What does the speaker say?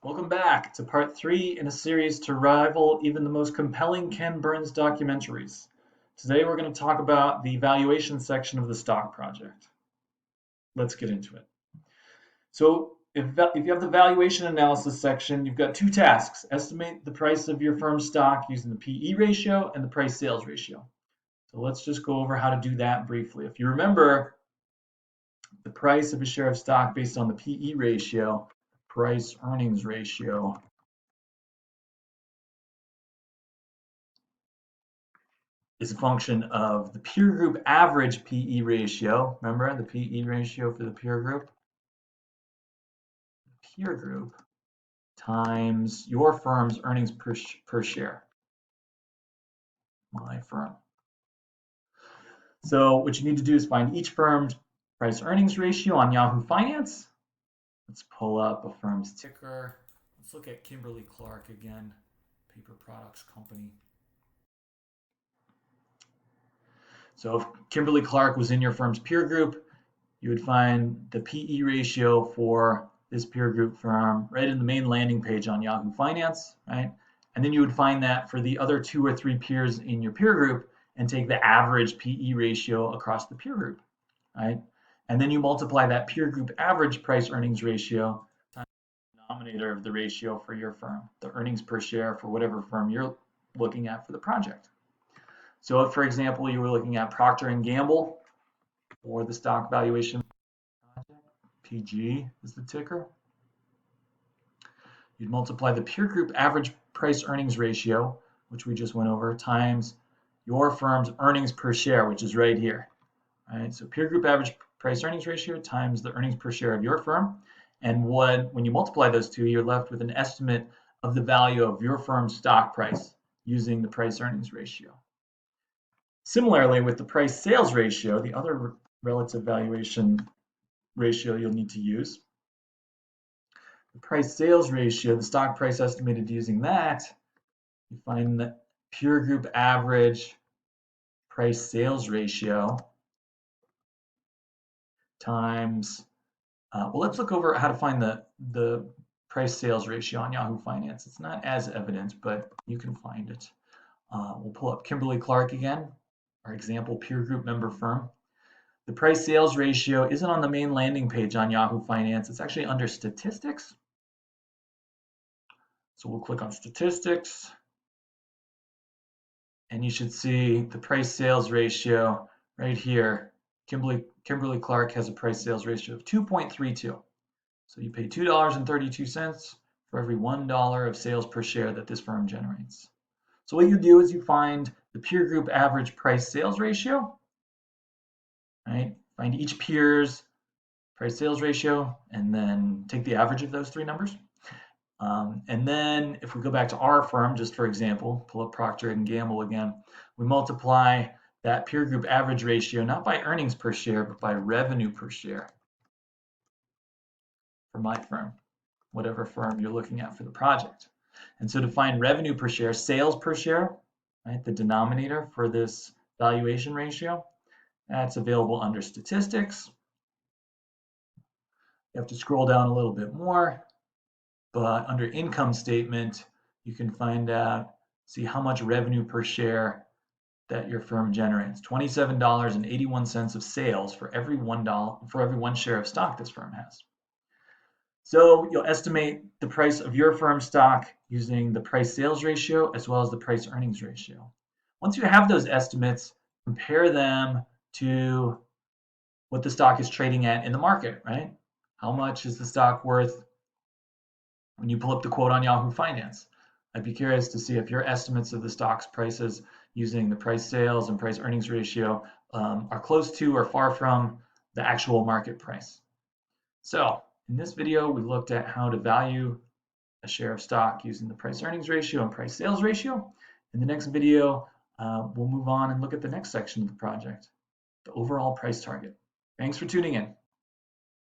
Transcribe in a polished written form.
Welcome back to part 3 in a series to rival even the most compelling Ken Burns documentaries. Today we're going to talk about the valuation section of the stock project. Let's get into it. So if you have the valuation analysis section, you've got two tasks. Estimate the price of your firm's stock using the PE ratio and the price sales ratio. So let's just go over how to do that briefly. If you remember, the price of a share of stock based on the PE ratio, price earnings ratio, is a function of the peer group average PE ratio. Remember the PE ratio for the peer group? Peer group times your firm's earnings per share. My firm. So what you need to do is find each firm's price earnings ratio on Yahoo Finance. Let's pull up a firm's ticker. Let's look at Kimberly-Clark again, paper products company. So if Kimberly-Clark was in your firm's peer group, you would find the PE ratio for this peer group firm right in the main landing page on Yahoo Finance, right? And then you would find that for the other 2 or 3 peers in your peer group and take the average PE ratio across the peer group, right? And then you multiply that peer group average price earnings ratio times the denominator of the ratio for your firm, the earnings per share for whatever firm you're looking at for the project. So if, for example, you were looking at Procter & Gamble or the stock valuation project, PG is the ticker, you'd multiply the peer group average price earnings ratio, which we just went over, times your firm's earnings per share, which is right here. Right? So peer group average price earnings ratio times the earnings per share of your firm. And when you multiply those two, you're left with an estimate of the value of your firm's stock price using the price earnings ratio. Similarly, with the price sales ratio, the other relative valuation ratio you'll need to use, the price sales ratio, the stock price estimated using that, you find the peer group average price sales ratio times, well, let's look over how to find the price sales ratio on Yahoo Finance. It's not as evident, but you can find it. We'll pull up Kimberly-Clark again, our example peer group member firm. The price sales ratio isn't on the main landing page on Yahoo Finance. It's actually under statistics. So we'll click on statistics. And you should see the price sales ratio right here. Kimberly-Clark has a price sales ratio of 2.32. So you pay $2.32 for every $1 of sales per share that this firm generates. So what you do is you find the peer group average price sales ratio, right? Find each peer's price sales ratio and then take the average of those 3 numbers. And then if we go back to our firm, just for example, pull up Procter & Gamble again, we multiply that peer group average ratio, not by earnings per share, but by revenue per share for my firm, whatever firm you're looking at for the project. And so to find revenue per share, sales per share, right, the denominator for this valuation ratio, that's available under statistics. You have to scroll down a little bit more, but under income statement, you can find out, see how much revenue per share that your firm generates. $27.81 of sales for every one share of stock this firm has. So you'll estimate the price of your firm's stock using the price sales ratio as well as the price earnings ratio. Once you have those estimates, compare them to what the stock is trading at in the market, right? How much is the stock worth when you pull up the quote on Yahoo Finance? I'd be curious to see if your estimates of the stock's prices using the price sales and price earnings ratio are close to or far from the actual market price. So in this video, we looked at how to value a share of stock using the price earnings ratio and price sales ratio. In the next video, we'll move on and look at the next section of the project, the overall price target. Thanks for tuning in.